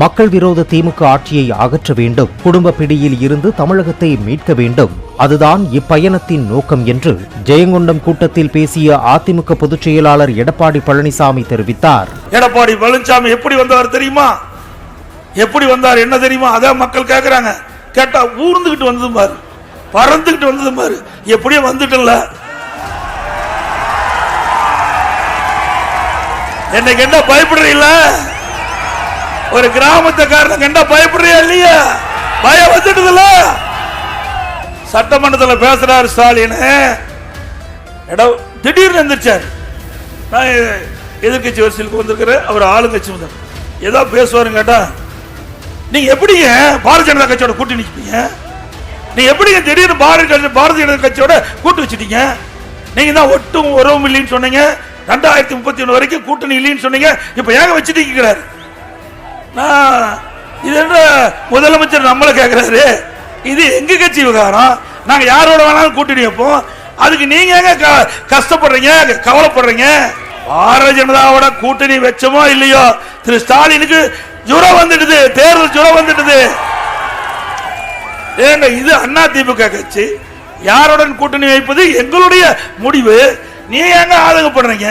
மக்கள் விரோத திமுக ஆட்சியை அகற்ற வேண்டும், குடும்ப பிடியில் இருந்து தமிழகத்தை மீட்க வேண்டும், அதுதான் இப்பயணத்தின் நோக்கம் என்று ஜெயங்கொண்டம் கூட்டத்தில் பேசிய அதிமுக பொதுச் செயலாளர் எடப்பாடி பழனிசாமி தெரிவித்தார். எடப்பாடி பழனிசாமி எப்படி வந்தார் தெரியுமா? எப்படி வந்தார் என்ன தெரியுமா? அதான் மக்கள் கேட்கிறாங்க. கேட்டா ஊர்ந்துகிட்டு வந்ததும் பாரு, பறந்துகிட்டு வந்ததும் பாரு, எப்படியோ வந்துட்டல. என்னைக்கு என்ன பயப்படுறீங்கள? ஒரு கிராமத்துக்காரனுக்கு என்ன பயப்படுறியா இல்லையா? பயம் வந்துடுதுல. சட்டமன்றத்தில் பேசுறாரு ஸ்டாலின், திடீர்னு எந்திரிச்சார். நான் எதிர்கட்சி வரிசைக்கு வந்திருக்கிறேன், அவர் ஆளுங்கட்சி வந்தார். ஏதோ பேசுவாருன்னு கேட்டா, நீங்க எப்படிங்க பாரதிய ஜனதா கட்சியோட கூட்டி நிற்பீங்க? நீங்க எப்படிங்க திடீர்னு பாரதிய ஜனதா கட்சியோட கூட்டு வச்சுட்டீங்க? நீங்க தான் ஒட்டும் உறவும் இல்லைன்னு சொன்னீங்க, 2031 வரைக்கும் கூட்டணி இல்லைன்னு சொன்னீங்க, இப்ப ஏங்க வச்சுட்டீங்க? இது என்ன முதலமைச்சர் நம்மள கேட்கிறாரு? இது எங்க கட்சி விவகாரம், நாங்க யாரோட வேணாலும் கூட்டணி வைப்போம், அதுக்கு நீங்க எங்க கஷ்டப்படுறீங்க, கவலைப்படுறீங்க? பாரதிய ஜனதாவோட கூட்டணி வச்சோமோ இல்லையோ, திரு ஸ்டாலினுக்கு ஜுரம் வந்துடுது, தேர்தல் ஜுரம் வந்துடுது. ஏங்க இது அண்ணா திமுக கட்சி, யாருடன் கூட்டணி வைப்பது எங்களுடைய முடிவு, நீ எங்க ஆதங்கப்படுறீங்க?